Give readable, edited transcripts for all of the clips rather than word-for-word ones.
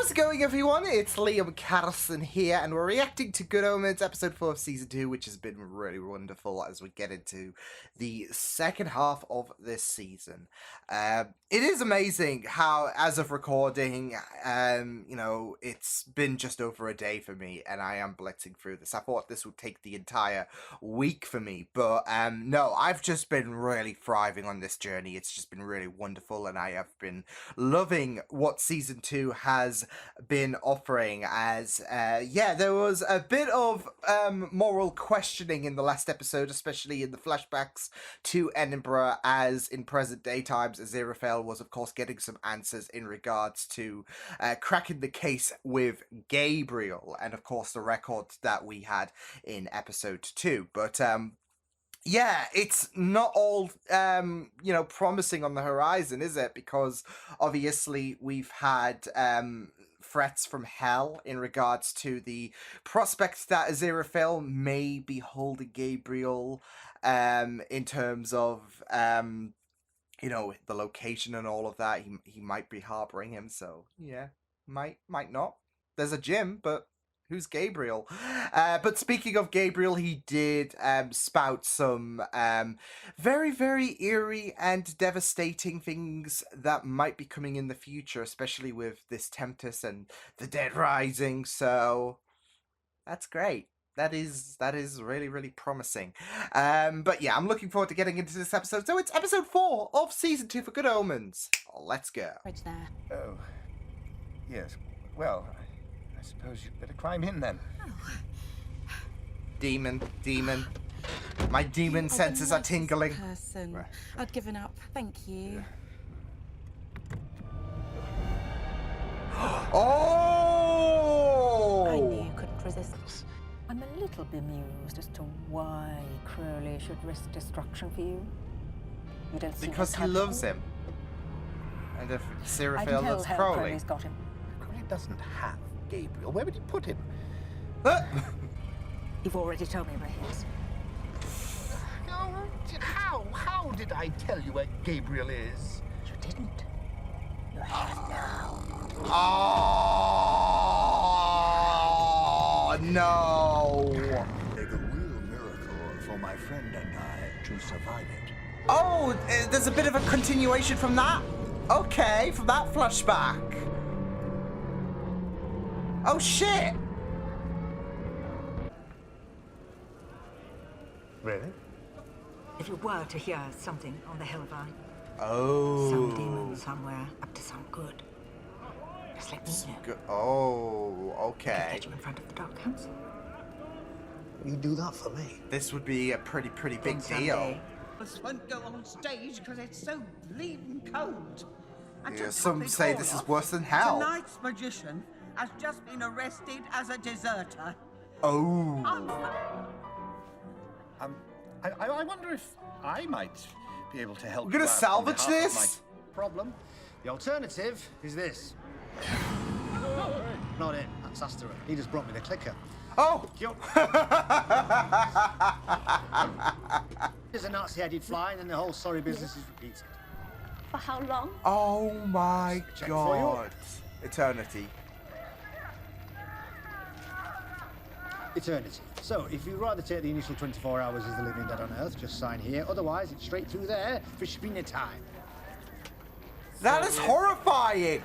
How's it going, everyone? It's Liam Carson here, and we're reacting to Good Omens, episode 4 of season 2, which has been really wonderful as we get into the second half of this season. It is amazing how, as of recording, it's been just over a day for me, and I am blitzing through this. I thought this would take the entire week for me, but no, I've just been really thriving on this journey. It's just been really wonderful, and I have been loving what season 2 has been offering. As there was a bit of moral questioning in the last episode, especially in the flashbacks to Edinburgh, as in present day times Aziraphale was of course getting some answers in regards to cracking the case with Gabriel, and of course the record that we had in episode 2. But yeah, it's not all, promising on the horizon, is it? Because obviously we've had threats from hell in regards to the prospect that Aziraphale may be holding Gabriel in terms of, the location and all of that. He might be harboring him, so yeah, might not. There's a gym, but who's Gabriel? But speaking of Gabriel, he did spout some very, very eerie and devastating things that might be coming in the future, especially with this Tempest and the Dead Rising. So that's great. That is really, really promising. But yeah, I'm looking forward to getting into this episode. So it's episode 4 of season 2 for Good Omens. Let's go. Right there. Oh, yes. Well, I suppose you'd better climb in then. Oh. Demon. My demon senses are tingling. Person. I'd given up. Thank you. Oh! I knew you couldn't resist. I'm a little bemused as to why Crowley should risk destruction for you. You don't see because he loves him. And if Aziraphale loves Crowley. Crowley's got him. Crowley doesn't have Gabriel. Where would he put him? You've already told me where he is. How did I tell you where Gabriel is? You didn't. You have now. Oh no! Take a real miracle for my friend and I to survive it. Oh, there's a bit of a continuation from that. Okay, from that flashback. Oh shit! Really? If you were to hear something on the Hellvine, Oh. some demon somewhere up to some good, just let me know. Oh, I'll okay. get you in front of the Dark Council. You do that for me. This would be a pretty big Then deal. someday, Just won't go on stage because it's so bleeding cold. And to Yeah, top some it say all this is off, worse than hell. Tonight's magician has just been arrested as a deserter. Oh. I wonder if I might be able to help. We're gonna you out on salvage behalf of this? my problem. The alternative is this. Not it. That's Asteroid. He just brought me the clicker. Oh. There's a Nazi-headed fly, and then the whole sorry business is repeated. For how long? Oh my Check for you. god. Eternity. Eternity. So, if you'd rather take the initial 24 hours as the living dead on Earth, just sign here. Otherwise, it's straight through there for Spinner time. That is horrifying.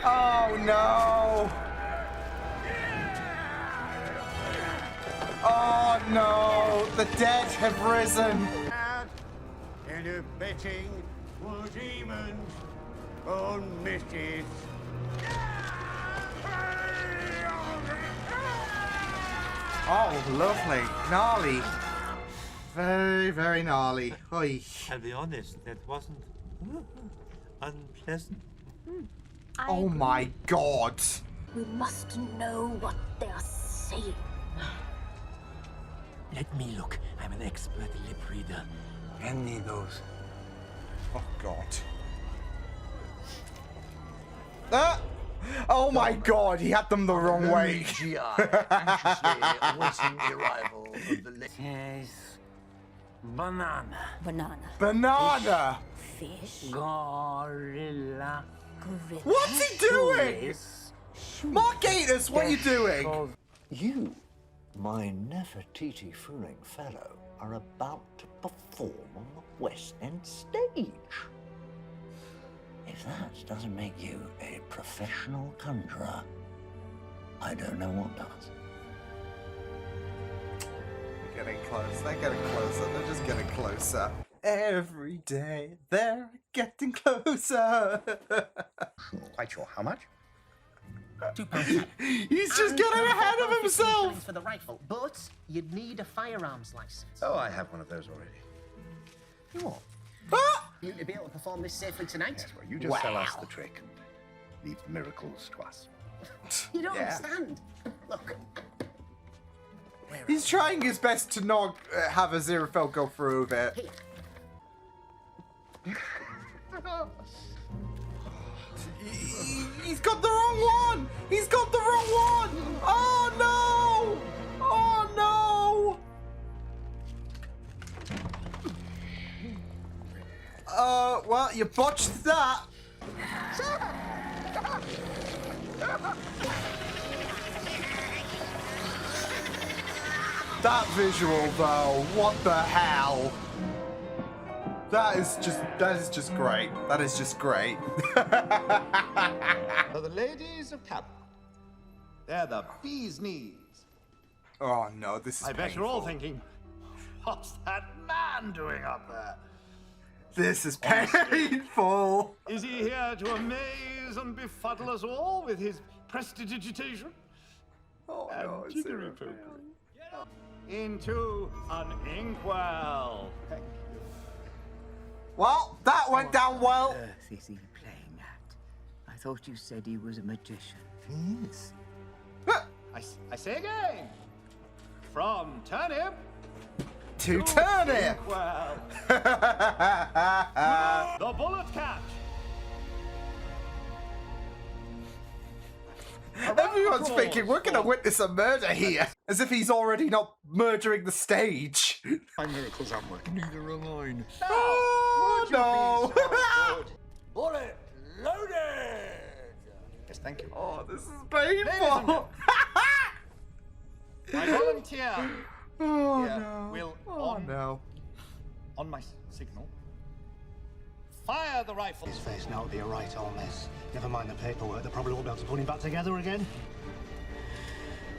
Oh no. Oh no. The dead have risen. And a betting for demons on mischief. Oh, lovely. Gnarly. Very, very gnarly. Oy. I'll be honest, that wasn't unpleasant. Oh my god. We must know what they are saying. Let me look. I'm an expert lip reader. Hand me those. Oh god. Ah! Oh my god, he had them the wrong way. GI, anxiously awaiting the arrival of the Yes. Banana. Banana. Banana! Fish. Gorilla. What's he doing? Mark Gatiss, what are you doing? You, my Nefertiti-fooling fellow, are about to perform on the West End stage. If that doesn't make you a professional conjurer, I don't know what does. They're getting close. They're getting closer. They're just getting closer. Every day they're getting closer. Quite sure how much? £2. He's just getting ahead of himself. For the rifle, but you'd need a firearms license. Oh, I have one of those already. You what? Ah! You to be able to perform this safely tonight? Yes, well, you just tell us the trick and leave the miracles to us. You don't Yeah. understand. Look. He's trying his best to not have Aziraphale go through with it. He's got the wrong one! He's got the wrong one! Oh no! Oh no! Well, you botched that. That visual though, what the hell? That is just great. That is just great. For the ladies of Camelot, they're the bee's knees. Oh no, this is I bet painful. you're all thinking, what's that man doing up there? This is painful. Is he here to amaze and befuddle us all with his prestidigitation? Oh no, And it's jiggery-pokery. Into an inkwell. Well, that went down well. Earth is he playing at? I thought you said he was a magician. He is. I say again, from turnip To turnip. inkwell. The bullet catch. Everyone's thinking we're gonna witness a murder here, as if he's already not murdering the stage. My miracles aren't working. Neither are mine. Oh no! Bullet loaded. Yes, thank you. Oh, this is Ladies and painful. I volunteer. Oh Here, no! we'll Oh no! on my signal, fire the rifle. His face now will be a right all mess. Never mind the paperwork, they probably won't be able to put him back together again.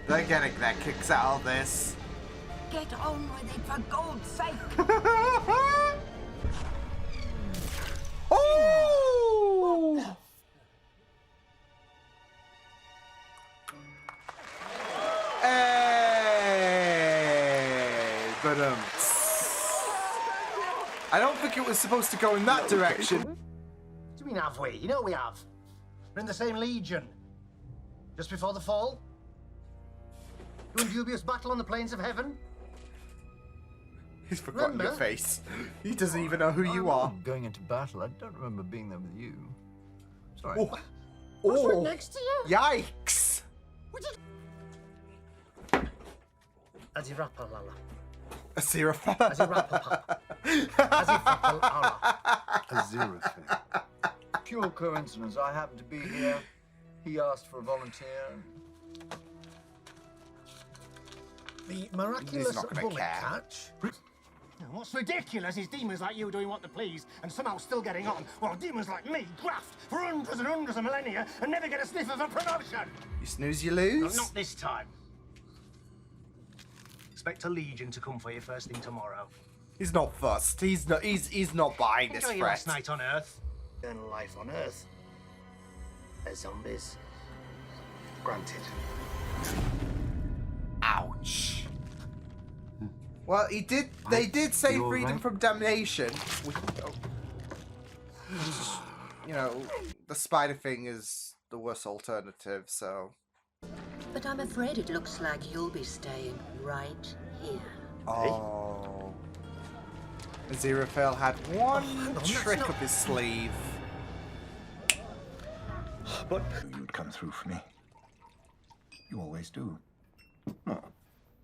They're getting their kicks out of this. Get on with it, for God's sake. Oh! Hey! But I don't think it was supposed to go in that direction. Do you mean have we? You know we have. We're in the same legion. Just before the fall. You in dubious battle on the plains of heaven? He's forgotten your Remember? face. He doesn't even know who you are. Going into battle, I don't remember being there with you. Sorry. Oh! What's right Oh! next to you? Yikes! Aziraphale. Aziraphale. Aziraphale. Aziraphale. Pure coincidence. I happened to be here. He asked for a volunteer. The miraculous not gonna bullet care. catch. What's ridiculous is demons like you doing what they please and somehow still getting on, while demons like me graft for hundreds and hundreds of millennia and never get a sniff of a promotion. You snooze, you No, lose. not this time. Expect a legion to come for you first thing tomorrow. He's not fussed. He's not. He's not buying this Enjoy your threat. last night on Earth. Eternal life on Earth. They're zombies. Granted. Ouch. Well, he did. They did say You all freedom right? from damnation. Which, you know, the spider thing is the worst alternative. So. But I'm afraid it looks like you'll be staying right here. Oh. Aziraphale had one that's trick not- up his sleeve. But you'd come through for me. You always do. Well,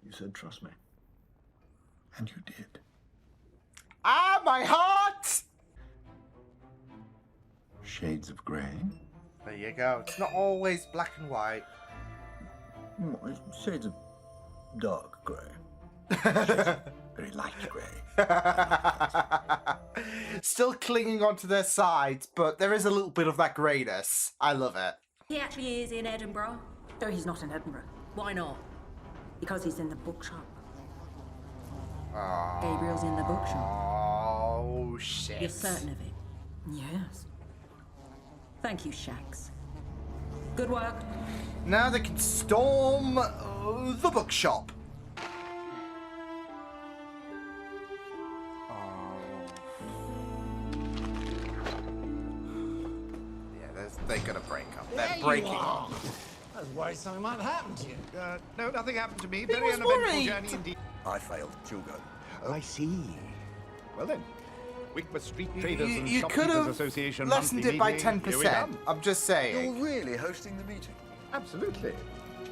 you said trust me. And you did. Ah, my heart! Shades of grey. There you go. It's not always black and white. Shades of dark grey. Very light grey. Still clinging onto their sides, but there is a little bit of that greyness. I love it. He actually is in Edinburgh. No, he's not in Edinburgh. Why not? Because he's in the bookshop. Oh, Gabriel's in the bookshop. Oh, shit. You're certain of it? Yes. Thank you, Shax. Good work. Now they can storm the bookshop. They're gonna break up. They're breaking up. I was worried something might happen to you. No, nothing happened to me. He Very was uneventful worried. journey indeed. I failed. You'll go. I see. Well then, Wickworth Street Traders and You could Shopkeepers have Association lessened monthly it by meeting. Here we 10%. come. I'm just saying. You're really hosting the meeting? Absolutely.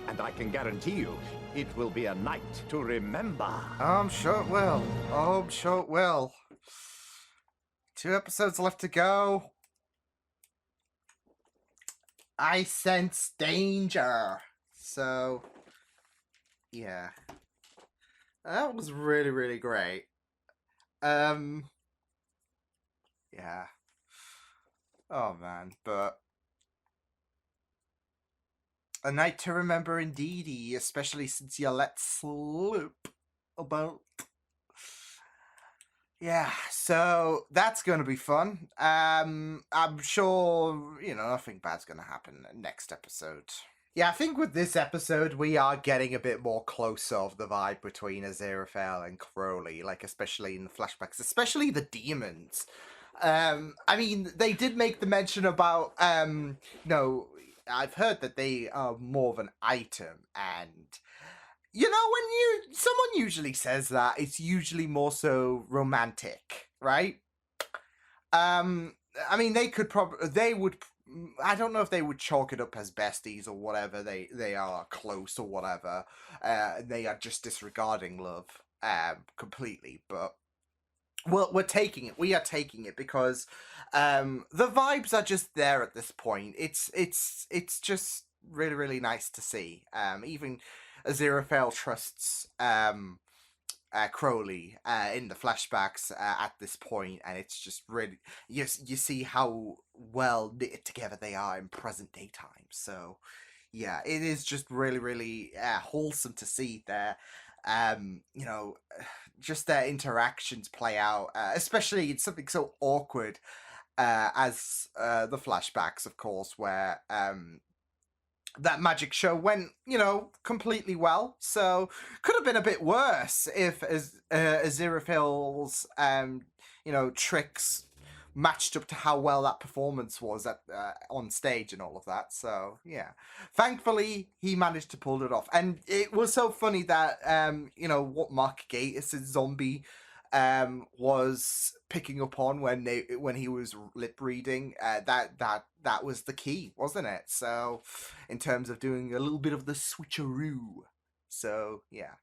And I can guarantee you, it will be a night to remember. I'm sure it will. Oh, I'm sure it will. 2 episodes left to go. I sense danger. So, yeah. That was really, really great. Yeah. Oh, man. But a night to remember indeedy, especially since you let slip about. Yeah, so that's going to be fun. I'm sure, nothing bad's going to happen next episode. Yeah, I think with this episode, we are getting a bit more closer of the vibe between Aziraphale and Crowley, especially in the flashbacks, especially the demons. I mean, they did make the mention about, I've heard that they are more of an item, and when someone usually says that, it's usually more so romantic, right? I mean, I don't know if they would chalk it up as besties or whatever. They are close or whatever. They are just disregarding love, completely. But we're taking it. We are taking it because, the vibes are just there at this point. It's just really, really nice to see. Even Aziraphale trusts Crowley in the flashbacks at this point, and it's just really you see how well knitted together they are in present day time. So yeah, it is just really, really wholesome to see their just their interactions play out, especially in something so awkward as the flashbacks, of course, where that magic show went, completely well. So could have been a bit worse if Aziraphale's, tricks matched up to how well that performance was at on stage and all of that. So yeah, thankfully he managed to pull it off, and it was so funny that what Mark Gatiss' zombie was picking up on when he was lip reading, that was the key, wasn't it? So in terms of doing a little bit of the switcheroo. So yeah.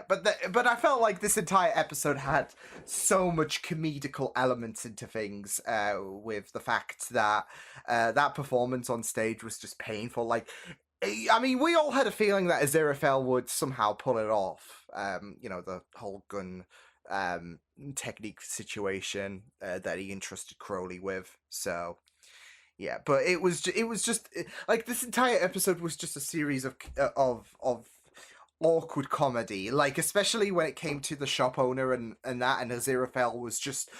But I felt like this entire episode had so much comedical elements into things, with the fact that that performance on stage was just painful. I mean, we all had a feeling that Aziraphale would somehow pull it off. The whole gun technique situation that he entrusted Crowley with. So yeah, but it was just this entire episode was just a series of awkward comedy, especially when it came to the shop owner and Aziraphale was just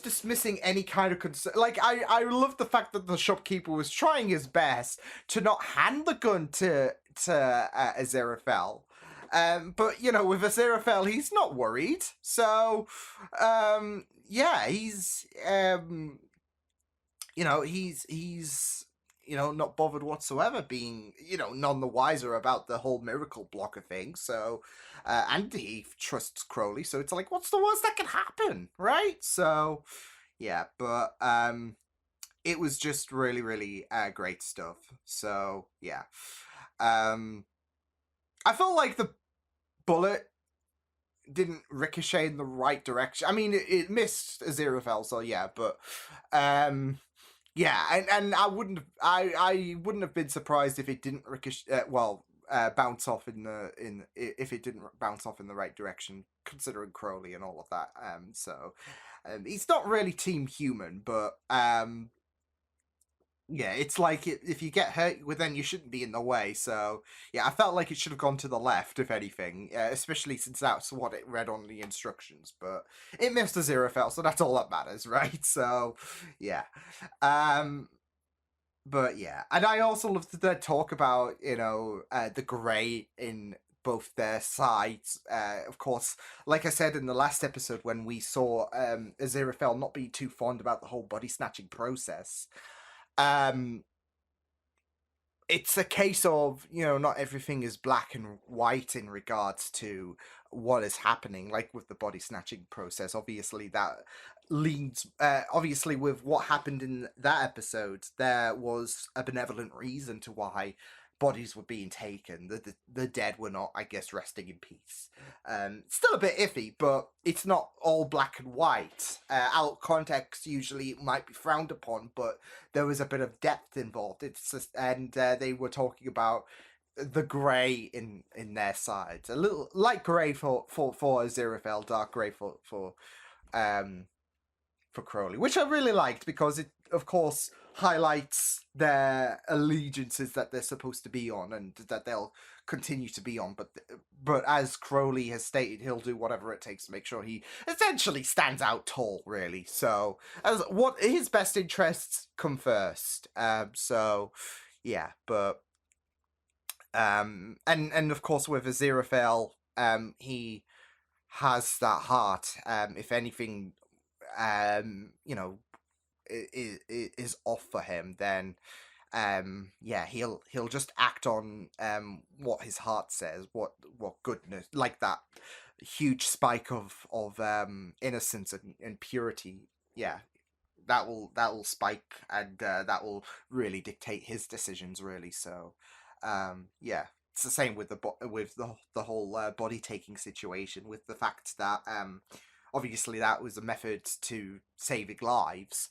dismissing any kind of concern. I love the fact that the shopkeeper was trying his best to not hand the gun to Aziraphale. But with Aziraphale, he's not worried. So yeah, he's not bothered whatsoever, being, none the wiser about the whole miracle blocker thing. So, and he trusts Crowley, so it's what's the worst that can happen, right? So, yeah, but, it was just really, really, great stuff. So, yeah. I felt like the bullet didn't ricochet in the right direction. I mean, it missed Aziraphale, so yeah, but yeah, and I wouldn't have been surprised if it didn't ricochet. Bounce off if it didn't bounce off in the right direction, considering Crowley and all of that. He's not really Team Human, but yeah, it's like if you get hurt, well, then you shouldn't be in the way. So yeah, I felt like it should have gone to the left, if anything, especially since that's what it read on the instructions. But it missed Aziraphale, so that's all that matters, right? So yeah. But yeah, and I also love to talk about, the grey in both their sides. Of course, like I said in the last episode, when we saw Aziraphale not be too fond about the whole body snatching process, it's a case of, not everything is black and white in regards to what is happening, like with the body snatching process. Obviously, that leads, obviously, with what happened in that episode, there was a benevolent reason to why bodies were being taken. The dead were not, I guess, resting in peace. Still a bit iffy, but it's not all black and white. Out of context, usually it might be frowned upon, but there was a bit of depth involved. It's just, and they were talking about the grey in their sides, a little light grey for Aziraphale, dark grey for Crowley, which I really liked because it, of course, highlights their allegiances that they're supposed to be on and that they'll continue to be on. But as Crowley has stated, he'll do whatever it takes to make sure he essentially stands out tall, really. So, as what his best interests come first. So, yeah, but and of course with Aziraphale, he has that heart. If anything, is off for him, then yeah, he'll just act on what his heart says, what goodness, like that huge spike of innocence and purity. Yeah, that will spike, and that will really dictate his decisions, really. So yeah, it's the same with the whole body taking situation, with the fact that obviously that was a method to saving lives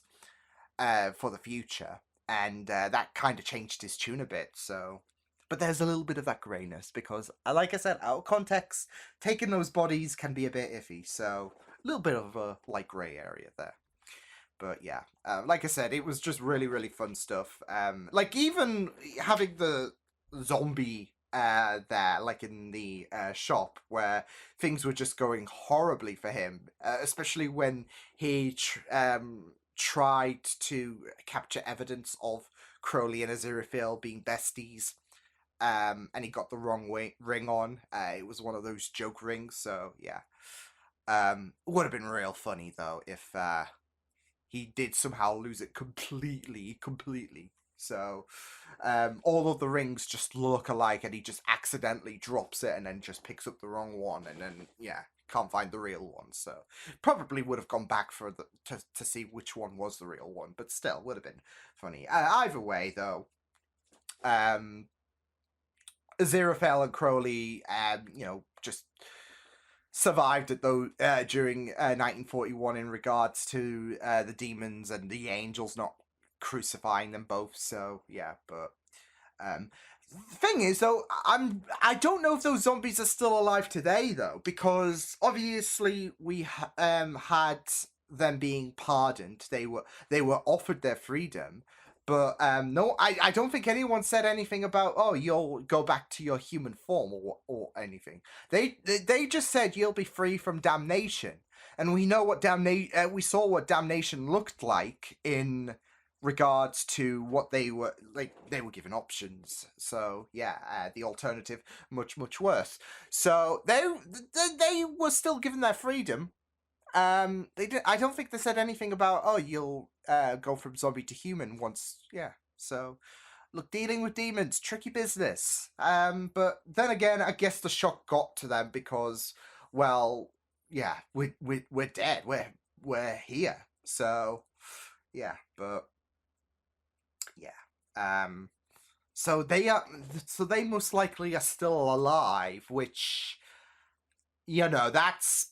for the future, and that kind of changed his tune a bit. So, but there's a little bit of that greyness because, like I said, out of context, taking those bodies can be a bit iffy. So, a little bit of a light grey area there. But yeah, like I said, it was just really, really fun stuff. Like even having the zombie there, like in the shop, where things were just going horribly for him, especially when he tried to capture evidence of Crowley and Aziraphale being besties, and he got the wrong ring on. It was one of those joke rings, so yeah. Would have been real funny though if he did somehow lose it completely. So all of the rings just look alike, and he just accidentally drops it and then just picks up the wrong one, and then yeah, can't find the real one. So probably would have gone back for to see which one was the real one, but still would have been funny. Either way though, Aziraphale and Crowley, just survived at during 1941 in regards to the demons and the angels not crucifying them both. So yeah, but the thing is though, I don't know if those zombies are still alive today though, because obviously we had them being pardoned. They were offered their freedom. But no, I don't think anyone said anything about, oh, you'll go back to your human form or anything. They just said you'll be free from damnation, and we know what we saw what damnation looked like in regards to what they were like. They were given options, so yeah, the alternative much worse. So they were still given their freedom. They did. I don't think they said anything about, oh, you'll go from zombie to human once. Yeah. So, look, dealing with demons, tricky business. But then again, I guess the shock got to them because, well, yeah, we're dead. We're here. So, yeah. But yeah. So they most likely are still alive, which you know, that's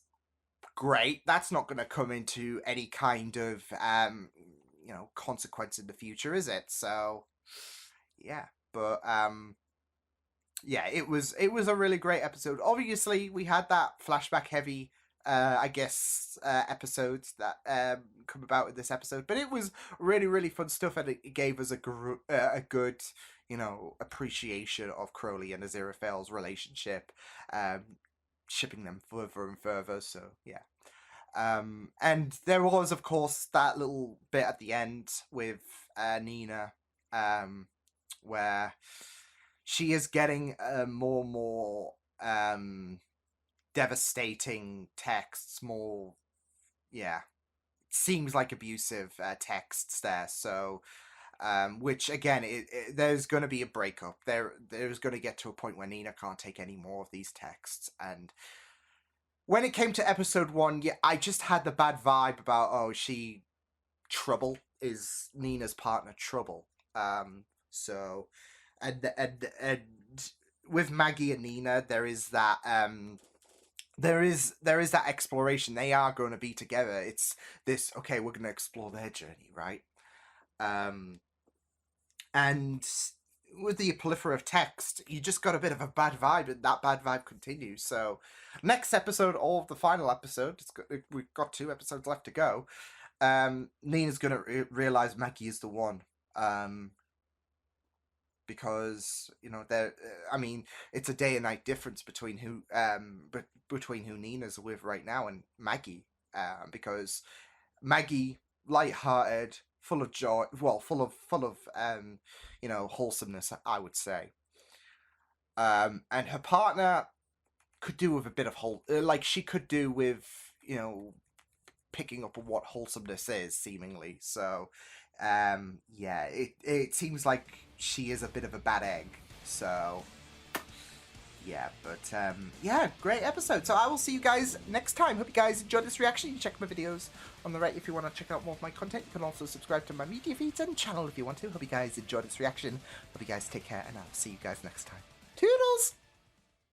great. That's not going to come into any kind of, you know, consequence in the future, is it? So, yeah. But, yeah, it was a really great episode. Obviously, we had that flashback heavy, I guess, episodes that come about in this episode, but it was really, really fun stuff, and it gave us a good, you know, appreciation of Crowley and Aziraphale's relationship, shipping them further and further. So yeah. And there was, of course, that little bit at the end with Nina, where she is getting more and more devastating texts, more, yeah, seems like abusive texts there. So, which again, there's going to be a breakup. There's going to get to a point where Nina can't take any more of these texts. And when it came to episode 1, yeah, I just had the bad vibe about, oh, Trouble is Nina's partner, Trouble. So, and with Maggie and Nina, there is that there is that exploration. They are going to be together. It's this, okay, we're going to explore their journey, right? And with the plethora of text, you just got a bit of a bad vibe, and that bad vibe continues. So, next episode, or the final episode, we've got 2 episodes left to go. Nina's going to realize Maggie is the one. Because, you know, I mean, it's a day and night difference between who Nina's with right now and Maggie. Because Maggie, lighthearted, full of joy, well, full of you know, wholesomeness, I would say. And her partner could do with a bit of she could do with, you know, picking up on what wholesomeness is, seemingly. So, yeah, it seems like she is a bit of a bad egg. So, yeah, but yeah, great episode. So I will see you guys next time. Hope you guys enjoyed this reaction. You can check my videos on the right if you want to check out more of my content. You can also subscribe to my media feeds and channel if you want to. Hope you guys enjoyed this reaction. Hope you guys take care, and I'll see you guys next time. Toodles!